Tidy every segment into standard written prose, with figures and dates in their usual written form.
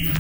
All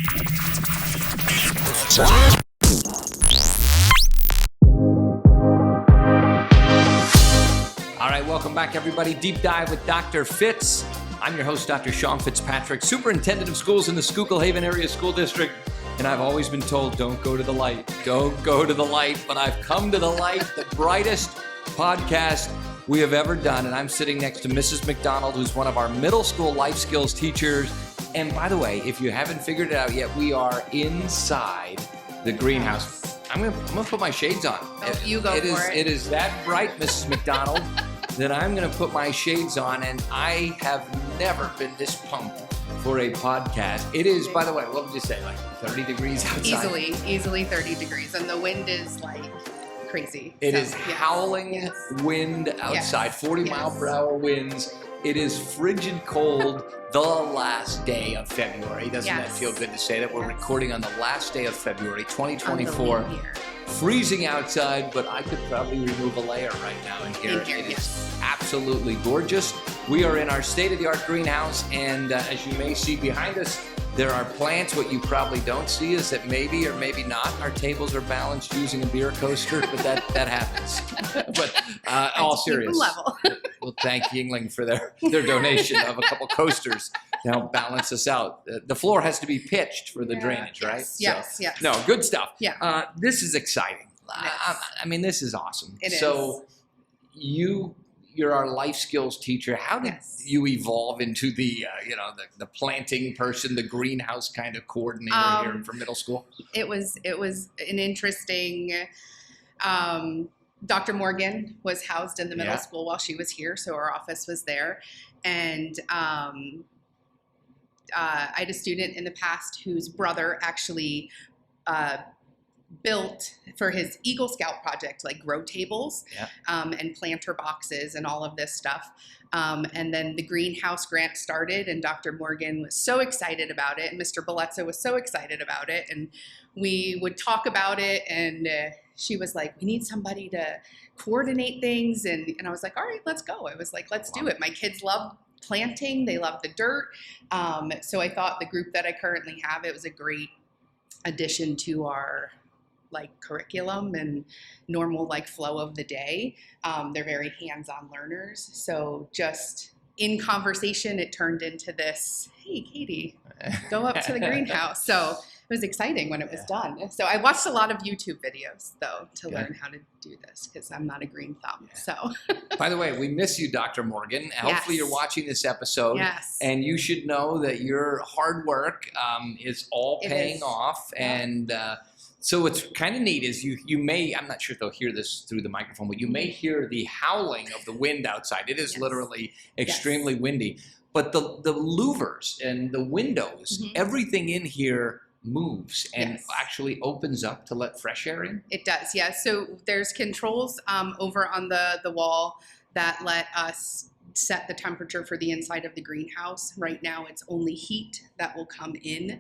right, welcome back, everybody. Deep Dive with Dr. Fitz. I'm your host, Dr. Sean Fitzpatrick, Superintendent of Schools in the Schuylkill Haven Area School District. And I've always been told, don't go to the light. Don't go to the light. But I've come to the light, the brightest podcast we have ever done. And I'm sitting next to Mrs. McDonald, who's one of our middle school life skills teachers. And by the way, if you haven't figured it out yet, we are inside the greenhouse. I'm gonna put my shades on. Oh, you go for it. It is that bright, Mrs. McDonald, that I'm gonna put my shades on, and I have never been this pumped for a podcast. It is, by the way, what would you say, like 30 degrees outside? Easily 30 degrees, and the wind is like crazy. It is howling wind outside, 40 mile per hour winds. It is frigid cold the last day of February. Doesn't that feel good to say that? We're recording on the last day of February, 2024. Freezing outside, but I could probably remove a layer right now in here. It is absolutely gorgeous. We are in our state-of-the-art greenhouse, and as you may see behind us, there are plants. What you probably don't see is that maybe or maybe not our tables are balanced using a beer coaster, but that happens. But all serious. We'll thank Yingling for their donation of a couple coasters to help balance us out. The floor has to be pitched for the drainage, right? Yes. No, good stuff. Yeah. This is exciting. I mean, this is awesome. It is. So you're our life skills teacher. How did you evolve into the planting person, the greenhouse kind of coordinator here for middle school? It was an interesting. Dr. Morgan was housed in the middle school while she was here, so our office was there, and I had a student in the past whose brother actually built for his Eagle Scout project, like grow tables and planter boxes and all of this stuff. And then the greenhouse grant started, and Dr. Morgan was so excited about it, and Mr. Bellezza was so excited about it, and we would talk about it, and she was like, we need somebody to coordinate things, and I was like, all right, let's go. I was like, let's do it. My kids love planting. They love the dirt. So I thought the group that I currently have, it was a great addition to our curriculum and normal flow of the day. They're very hands-on learners. So just in conversation, it turned into this, hey, Katie, go up to the greenhouse. So it was exciting when it was done. So I watched a lot of YouTube videos, though, to learn how to do this, because I'm not a green thumb. So, by the way, we miss you, Dr. Morgan. Hopefully you're watching this episode. Yes. And you should know that your hard work is all paying off. And so what's kind of neat is you may, I'm not sure if they'll hear this through the microphone, but you may hear the howling of the wind outside. It is literally extremely windy. But the louvers and the windows, everything in here moves and actually opens up to let fresh air in? It does, yeah. So there's controls over on the wall that let us set the temperature for the inside of the greenhouse. Right now it's only heat that will come in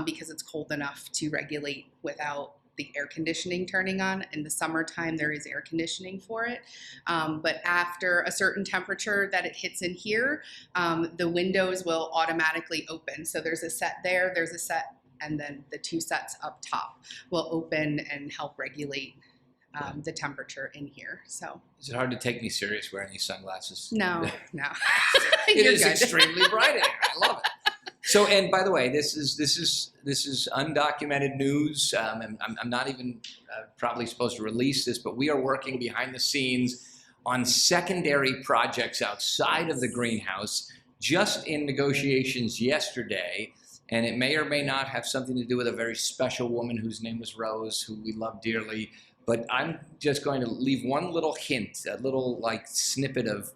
because it's cold enough to regulate without the air conditioning turning on. In the summertime, there is air conditioning for it. But after a certain temperature that it hits in here, the windows will automatically open. So there's a set there, there's a set, and then the two sets up top will open and help regulate the temperature in here. So is it hard to take me serious wearing these sunglasses? No. It is extremely bright in here. I love it. So, and by the way, this is undocumented news. I'm not even probably supposed to release this, but we are working behind the scenes on secondary projects outside of the greenhouse, just in negotiations yesterday. And it may or may not have something to do with a very special woman whose name was Rose, who we love dearly. But I'm just going to leave one little hint, a little snippet of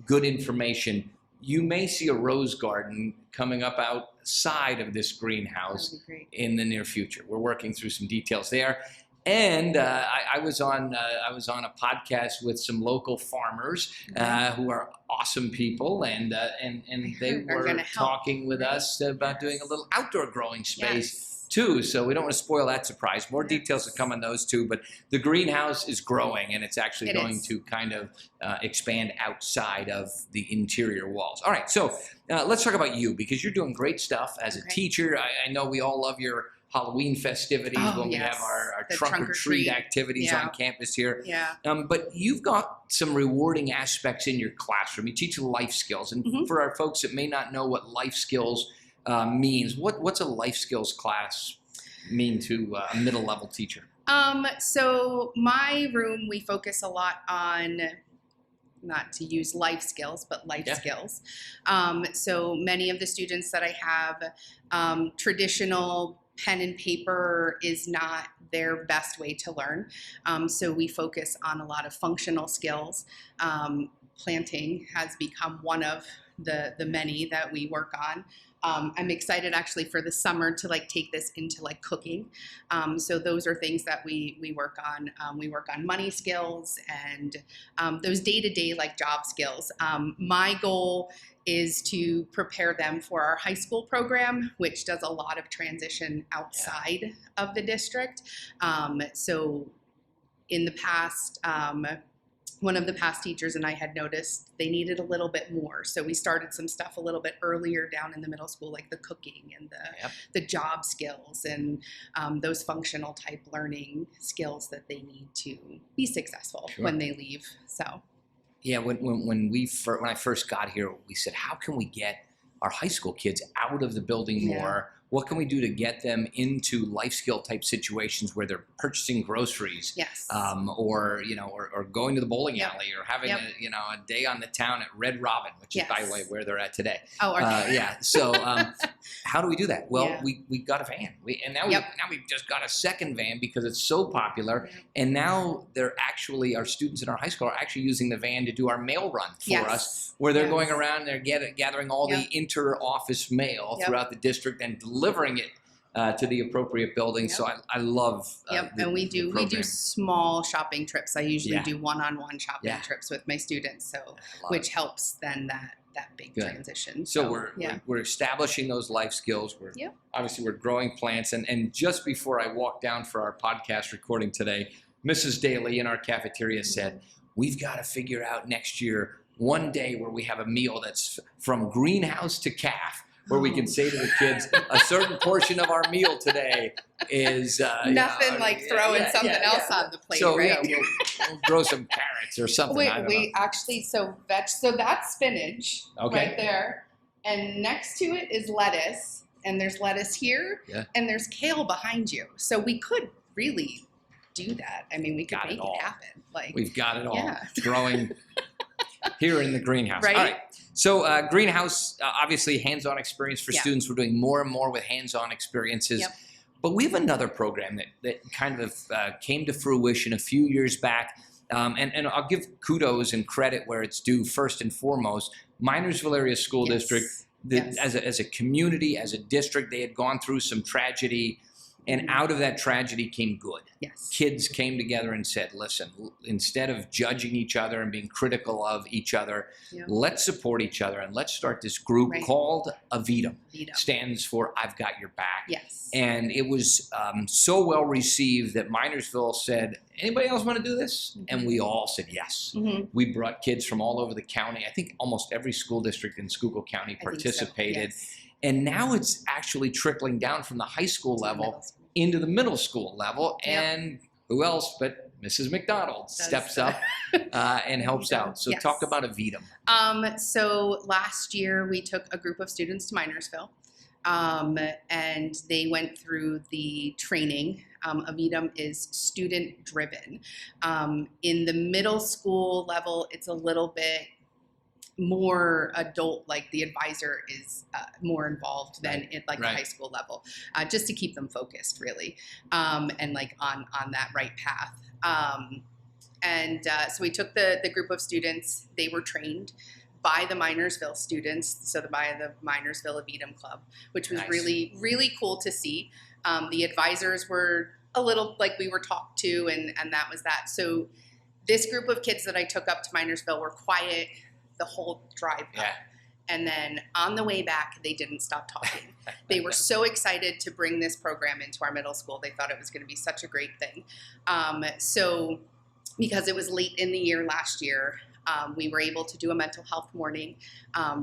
good information. You may see a rose garden coming up outside of this greenhouse in the near future. We're working through some details there. And I was on a podcast with some local farmers who are awesome people, and they were talking with us about doing a little outdoor growing space too, so we don't want to spoil that surprise. More details to come on those two, but the greenhouse is growing, and it's actually going to kind of expand outside of the interior walls. All right, so let's talk about you, because you're doing great stuff as a teacher. I know we all love your Halloween festivities when we have our trunk or treat activities on campus here. Yeah. But you've got some rewarding aspects in your classroom. You teach life skills. And for our folks that may not know what life skills means, what's a life skills class mean to a middle level teacher? So my room, we focus a lot on, not to use life skills, but life skills. So many of the students that I have, traditional pen and paper is not their best way to learn. So we focus on a lot of functional skills. Planting has become one of the many that we work on. I'm excited actually for the summer to take this into cooking. So those are things that we work on. We work on money skills and those day-to-day job skills. My goal is to prepare them for our high school program, which does a lot of transition outside of the district. So in the past, one of the past teachers and I had noticed they needed a little bit more. So we started some stuff a little bit earlier down in the middle school, like the cooking and the job skills and those functional type learning skills that they need to be successful when they leave. So. Yeah, when I first got here, we said, how can we get our high school kids out of the building more? What can we do to get them into life skill type situations where they're purchasing groceries, or going to the bowling alley, or having a day on the town at Red Robin, which is, by the way, where they're at today. Oh, yeah. So how do we do that? Well, we got a van, now we've just got a second van because it's so popular, and now our students in our high school are actually using the van to do our mail run for us, where they're going around, they're gathering all the inter-office mail throughout the district and delivering it to the appropriate building. So I love and we do small shopping trips. I usually do one-on-one shopping trips with my students, which helps then that big transition. So we're establishing those life skills. We're growing plants, and just before I walked down for our podcast recording today, Mrs. Daly in our cafeteria said, we've got to figure out next year one day where we have a meal that's from greenhouse to calf, where we can say to the kids, a certain portion of our meal today is nothing throwing something else on the plate, so, right? We'll grow some carrots or something. We actually, so that's spinach right there, and next to it is lettuce, and there's lettuce here, and there's kale behind you. So we could really do that. I mean, we could make it happen. We've got it all growing here in the greenhouse. Right. All right. So greenhouse, obviously hands-on experience for students. We're doing more and more with hands-on experiences. But we have another program that kind of came to fruition a few years back. And I'll give kudos and credit where it's due. First and foremost, Minersville Area School District, as a community, as a district, they had gone through some tragedy. And out of that tragedy came good. Kids came together and said, listen, instead of judging each other and being critical of each other, let's support each other and let's start this group called AVIDM. Stands for I've Got Your Back. And it was so well received that Minersville said, anybody else want to do this? And we all said yes. We brought kids from all over the county. I think almost every school district in Schuylkill County participated. And now it's actually trickling down from the high school level into the middle school level. And who else but Mrs. McDonald steps up and helps out. So talk about AVIDM. So last year we took a group of students to Minersville, and they went through the training. AVIDM is student driven. In the middle school level, it's a little bit more adult, the advisor is more involved than at the high school level, just to keep them focused really, and on that right path. So we took the group of students. They were trained by the Minersville students, by the Minersville AVIDM Club, which was really, really cool to see. The advisors were a little we were talked to, and that was that. So this group of kids that I took up to Minersville were quiet the whole drive up. And then on the way back, they didn't stop talking. They were so excited to bring this program into our middle school. They thought it was going to be such a great thing. So because it was late in the year last year, we were able to do a mental health morning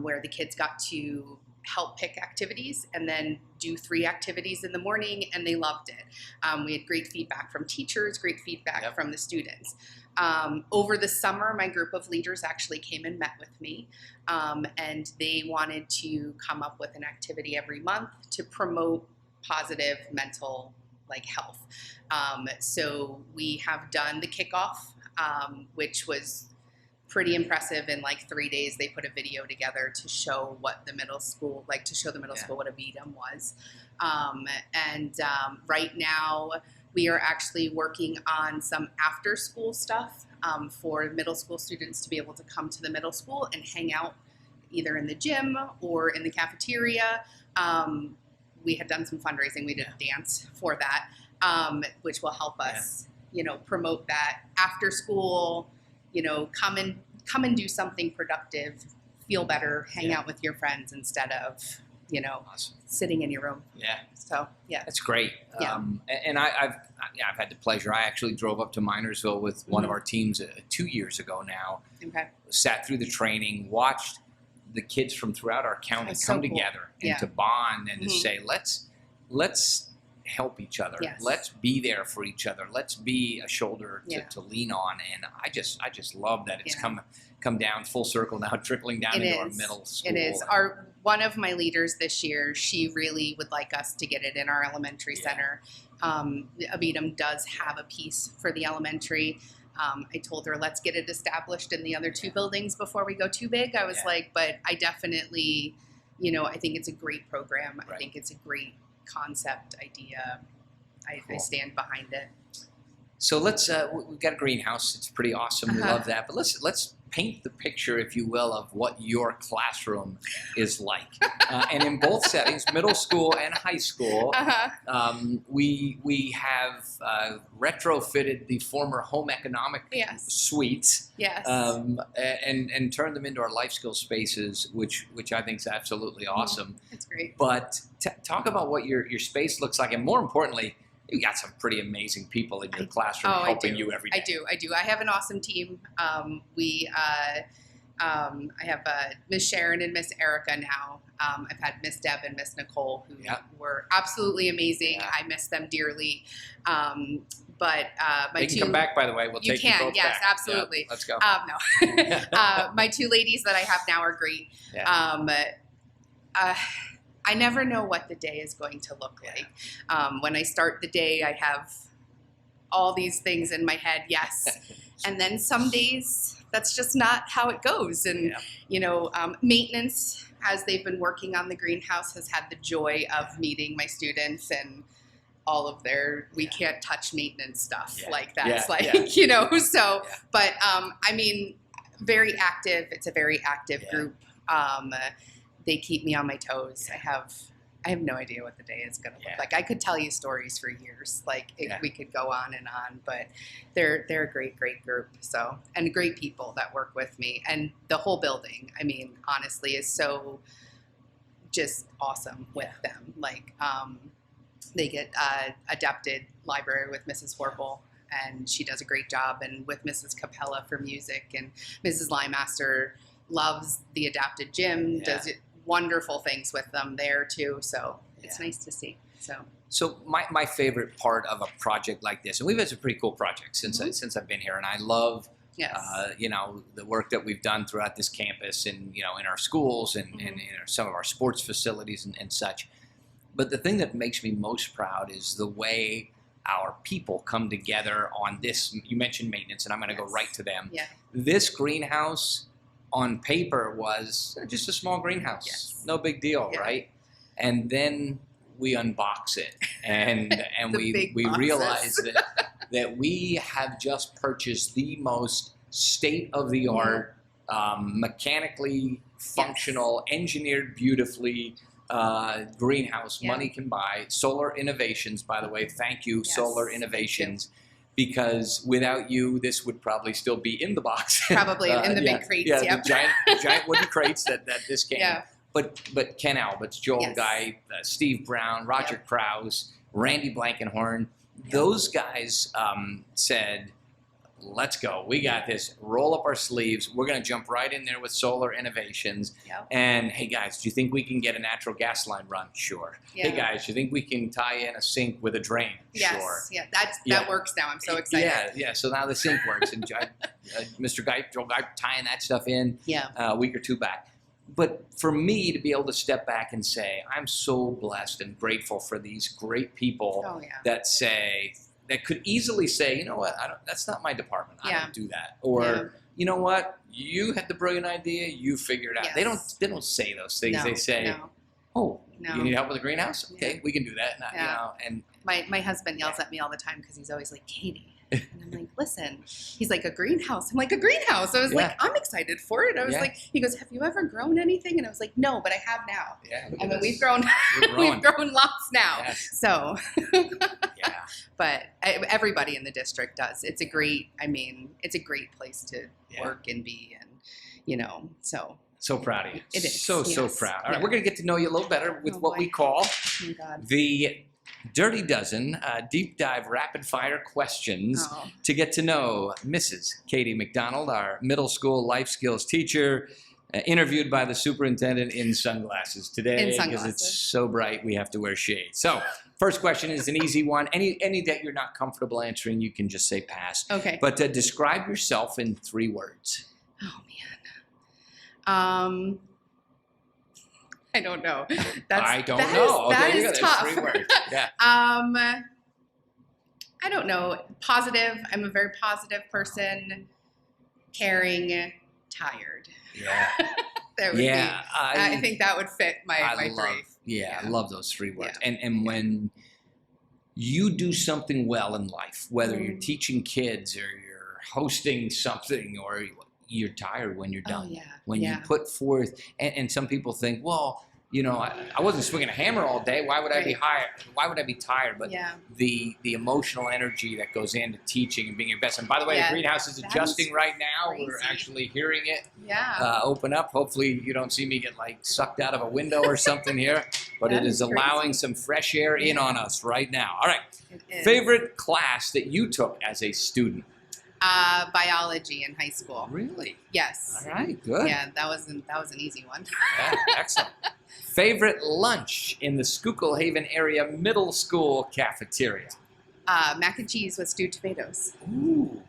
where the kids got to help pick activities and then do 3 activities in the morning, and they loved it. We had great feedback from teachers, great feedback from the students. Over the summer, my group of leaders actually came and met with me, and they wanted to come up with an activity every month to promote positive mental health. So we have done the kickoff, which was pretty impressive. In 3 days, they put a video together to show what the middle school, school what a VDM was. Right now, we are actually working on some after school stuff for middle school students to be able to come to the middle school and hang out either in the gym or in the cafeteria. We had done some fundraising. We did a dance for that, which will help us, promote that after school. Come and do something productive, feel better, hang out with your friends instead of, Awesome. sitting in your room. Yeah. So, yeah. That's great. Yeah. And I've had the pleasure. I actually drove up to Minersville with one of our teams 2 years ago now. Okay. Sat through the training, watched the kids from throughout our county That's come so cool. together and Yeah. to bond and to say, let's help each other. Yes. Let's be there for each other. Let's be a shoulder to lean on. And I just love that it's come down full circle now, trickling down into our middle school. It is. One of my leaders this year, she really would like us to get it in our elementary center. Avidum does have a piece for the elementary. I told her, let's get it established in the other 2 buildings before we go too big. I was but I definitely, I think it's a great program. Right. I think it's a great concept idea. I stand behind it. So let's we've got a greenhouse. It's pretty awesome. We love that. But let's paint the picture, if you will, of what your classroom is like. And in both settings, middle school and high school, we have retrofitted the former home economic suites. Yes. And turned them into our life skill spaces, which I think is absolutely awesome. It's great. But talk about what your space looks like, and more importantly, you got some pretty amazing people in your classroom helping you every day. I do. I have an awesome team. I have Miss Sharon and Miss Erica now. I've had Miss Deb and Miss Nicole, who were absolutely amazing. Yeah. I miss them dearly. But they can come back, by the way. We'll take you both yes, back. absolutely. Yeah, let's go. No. My 2 ladies that I have now are great. Yeah. I never know what the day is going to look like. When I start the day, I have all these things in my head, and then some days that's just not how it goes. And, maintenance, as they've been working on the greenhouse, has had the joy of meeting my students and all of their, we can't touch maintenance stuff. But very active. It's a very active group. They keep me on my toes. I have no idea what the day is going to look like. I could tell you stories for years. We could go on and on, but they're a great, great group. So, and great people that work with me, and the whole building, honestly, is so just awesome with them. They get adapted library with Mrs. Warple, and she does a great job, and with Mrs. Capella for music, and Mrs. Lymaster loves the adapted gym, does wonderful things with them there too. So it's nice to see. So my favorite part of a project like this, and we've had some pretty cool projects since I've been here, and I love the work that we've done throughout this campus, and in our schools and in some of our sports facilities and such. But the thing that makes me most proud is the way our people come together on this. You mentioned maintenance, and I'm going to go right to them. Yeah. This greenhouse on paper was just a small greenhouse, no big deal, right? And then we unbox it, and we realize that we have just purchased the most state-of-the-art, mechanically functional, engineered beautifully greenhouse money can buy. Solar Innovations, by the way, thank you, Solar Innovations. Because without you, this would probably still be in the box. Probably in the big crates. The giant wooden crates that this came. but Ken Alberts, Joel Yes. Guy, Steve Brown, Roger Krause, Randy Blankenhorn, those guys said, let's go. We got this. Roll up our sleeves. We're going to jump right in there with solar innovations. Yep. And hey, guys, do you think we can get a natural gas line run? Sure. Yeah. Hey, guys, do you think we can tie in a sink with a drain? Yes. Sure. Yeah. Yeah. That works now. I'm so excited. Yeah. So now the sink works. And Mr. Guy, Joel Guy, tying that stuff in Yeah. a week or two back. But for me to be able to step back and say, I'm so blessed and grateful for these great people Oh, yeah. that could easily say, you know what, that's not my department. I Yeah. don't do that. Or, you know what, you had the brilliant idea, you figure it out. Yes. They don't say those things. No, they say, no. oh, No. you need help with the greenhouse? Okay, Yeah. we can do that. And, Yeah. and My husband yells at me all the time because he's always like, Katie. And I'm like, listen. He's like, a greenhouse. I'm like, a greenhouse. I was like, I'm excited for it. I was like, he goes, have you ever grown anything? And I was like, no, but I have now. yeah, I mean, we've grown We're we've grown lots now. Yes. So, Yeah. but everybody in the district does. It's a great place to Yeah. work and be, and so. So proud of you. It is, So yes. proud. All right, Yeah. we're going to get to know you a little better with Oh, what boy. we call Oh my God. the Dirty Dozen deep dive rapid fire questions Oh. to get to know Mrs. Katie McDonald, our middle school life skills teacher, interviewed by the superintendent in sunglasses today In because sunglasses. it's so bright we have to wear shades. So first question is an easy one. Any that you're not comfortable answering, you can just say pass. Okay. But describe yourself in 3 words. Oh man. I don't know. I don't know. That Okay, you is got tough. 3 words. Yeah. I don't know. Positive. I'm a very positive person. Caring. Tired. Yeah. That would be. Yeah. I think that would fit my I 3. love, yeah, I Yeah. love those 3 words. Yeah. And when you do something well in life, whether you're Mm. teaching kids or you're hosting something or you're tired when you're Oh done. yeah. When you put forth, and some people think, well, you know, I wasn't swinging a hammer all day. Why would I be Why would I be tired? But Yeah. the emotional energy that goes into teaching and being your best. And by the way, Yeah, the greenhouse is that adjusting is right now. We're crazy. actually hearing it Yeah. open up. Hopefully you don't see me get like sucked out of a window or something here, but That it is is allowing crazy. some fresh air in on us right now. All right. It is. Favorite class that you took as a student? Biology in high school. Really? Yes. All right. Good. Yeah, that was an easy one. Yeah, excellent. Favorite lunch in the Schuylkill Haven area middle school cafeteria? Mac and cheese with stewed tomatoes. Ooh.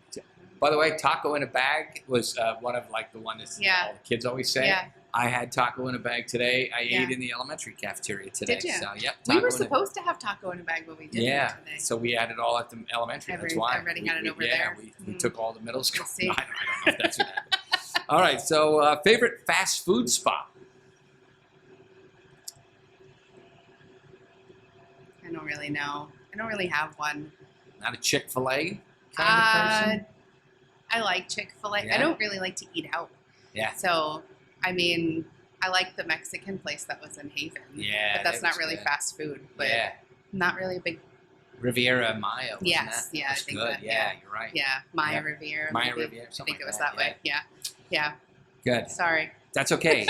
By the way, taco in a bag was one of like the one that all the kids always say. Yeah. I had taco in a bag today. I Yeah. ate in the elementary cafeteria today. Did you? So, yep. We taco were in a- supposed to have taco in a bag, but we didn't Yeah, today. so we had it all at the elementary. That's why. Everybody had it over yeah, there. we Mm. took all the middle school. Let's see. I don't know if that's what happened. All right, so favorite fast food spot? I don't really know. I don't really have one. Not a Chick-fil-A kind of person? I like Chick-fil-A. Yeah? I don't really like to eat out. Yeah. So, I mean, I like the Mexican place that was in Haven. Yeah, But that's that not was really good. fast food. But Yeah. not really a big, Riviera Maya, wasn't Yes, that? yeah, I That's think good. that, yeah, you're right. yeah, Maya Yeah. Riviera. Maya maybe. Riviera, I something think it like was that, that way. Yeah. Yeah. Good. Sorry. That's okay.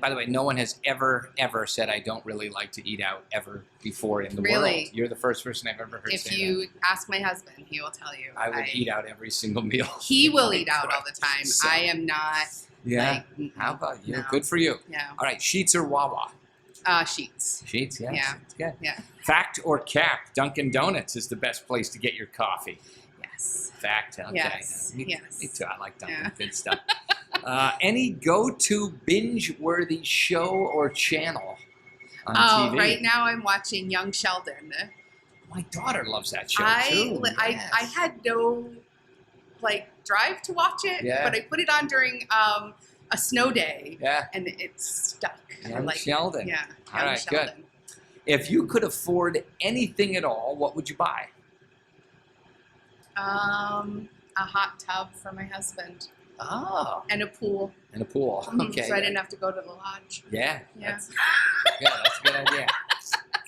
By the way, no one has ever said I don't really like to eat out ever before in the Really? world. You're the first person I've ever heard If say you ask my husband, he will tell you. that. I would eat out every single meal. He will Holy eat out all crap. the time. So- I am not. Yeah. Like, mm-mm. How about you? No. Good for you. Yeah. All right, Sheets or Wawa? Sheets. Sheets, yes. Yeah. That's good. Yeah. Fact or cap? Dunkin' Donuts is the best place to get your coffee. Yes. Fact, okay. Yes, Me, yes. me too. I like Dunkin'. Yeah. Good stuff. Any go-to binge-worthy show or channel on TV? Right now I'm watching Young Sheldon. My daughter loves that show I too. I Yes. had no drive to watch it, Yeah. but I put it on during a snow day, Yeah. and it stuck. I Young like it. Sheldon. Yeah. All Young right, good. Sheldon. If you could afford anything at all, what would you buy? A hot tub for my husband Oh, and a pool. and a pool. Mhm, Okay. So I didn't have to go to the lodge. Yeah. Yeah. That's a good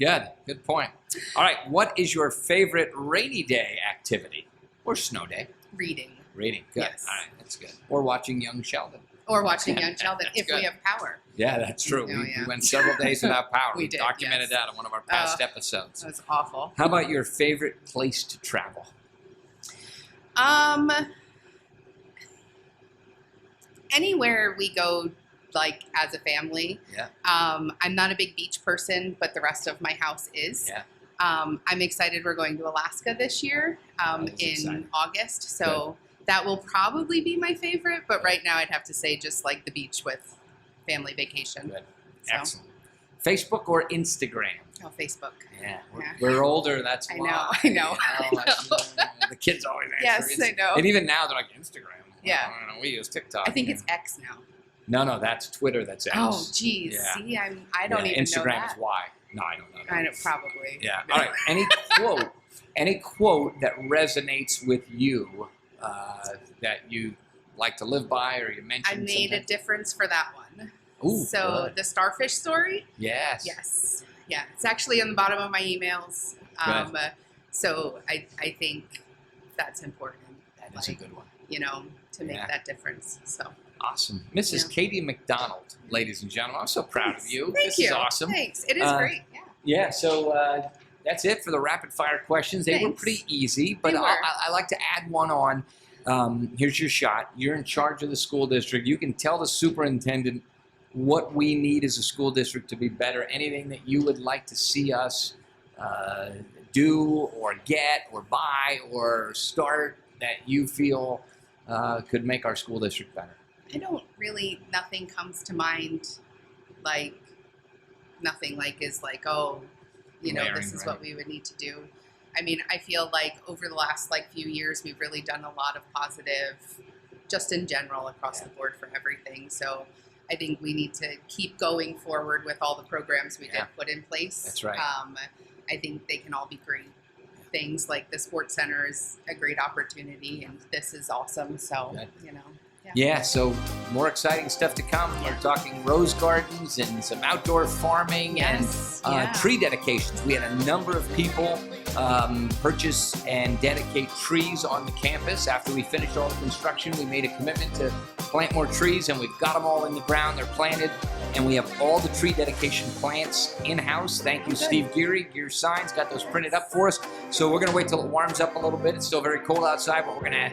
idea. Good point. All right. What is your favorite rainy day activity or snow day? Reading. Reading. Good. Yes. All right. That's good. Or watching Young Sheldon. Or watching Young Sheldon if good. we have power. Yeah, that's true. Oh, we yeah. went several days without power. We did, documented yes. that on one of our past episodes. That was awful. How about your favorite place to travel? Anywhere we go, like as a family. Yeah. I'm not a big beach person, but the rest of my house is. Yeah. I'm excited we're going to Alaska this year in exciting. August. So that will probably be my favorite. But right now I'd have to say just like the beach with family vacation. Good. So. Excellent. Facebook or Instagram? Oh, Facebook. Yeah. Yeah. We're older. That's I why. know. You know, the kids always answer. Yes, I know. And even now they're like, Instagram. Yeah. I don't know, we use TikTok. I think it's X now. No, that's Twitter. That's X. Oh, geez. Yeah. See, I don't even Instagram know that. is Y. No, I don't know that. I know, probably. Yeah. All right. Any quote that resonates with you that you like to live by, or you mentioned? I made a difference for that one. Ooh, So good. the starfish story. Yes. Yes. Yeah. It's actually on the bottom of my emails. So I think that's important. That is a good one. You know, to make that difference. So awesome. Mrs. Katie McDonald, ladies and gentlemen. I'm so proud of you. Thank This you. is awesome. Thanks. It is great. Yeah. Yeah, so that's it for the rapid fire questions. They were Thanks. pretty easy, but They were. I like to add one on. Here's your shot. You're in charge of the school district. You can tell the superintendent what we need as a school district to be better. Anything that you would like to see us do or get or buy or start that you feel could make our school district better. Nothing comes to mind nothing is like, oh, this is what we would need to do. I mean, I feel like over the last few years, we've really done a lot of positive, just in general across the board for everything. So I think we need to keep going forward with all the programs we did put in place. That's right. I think they can all be great things. Like the sports center is a great opportunity, and this is awesome. So, Yeah, so more exciting stuff to come. We're talking rose gardens and some outdoor farming and tree dedications. We had a number of people purchase and dedicate trees on the campus. After we finished all the construction, we made a commitment to plant more trees, and we've got them all in the ground. They're planted, and we have all the tree dedication plants in-house. Thank you, Steve Geary. Gear Signs got those printed up for us. So we're going to wait till it warms up a little bit. It's still very cold outside, but we're going to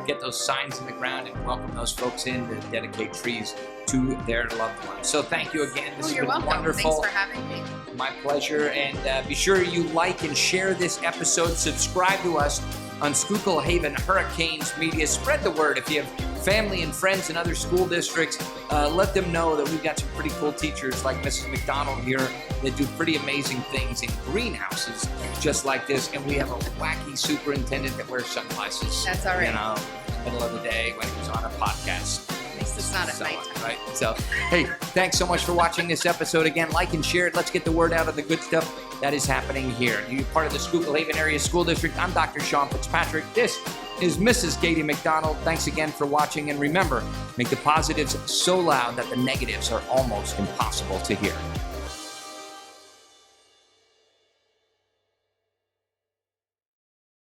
get those signs in the ground and welcome those folks in to dedicate trees to their loved ones. So thank you again. This has you're been welcome. wonderful. Thanks for having me. My pleasure. And be sure you like and share this episode. Subscribe to us on Schuylkill Haven Hurricanes Media. Spread the word. If you have family and friends in other school districts, let them know that we've got some pretty cool teachers like Mrs. McDonald here that do pretty amazing things in greenhouses just like this. And we have a wacky superintendent that wears sunglasses. That's all right. In the middle of the day when he was on a podcast. At least it's not at nighttime. Right? So, hey, thanks so much for watching this episode. Again, like and share it. Let's get the word out of the good stuff that is happening here. You're part of the Schuylkill Haven Area School District. I'm Dr. Sean Fitzpatrick. This is Mrs. Katie McDonald. Thanks again for watching. And remember, make the positives so loud that the negatives are almost impossible to hear.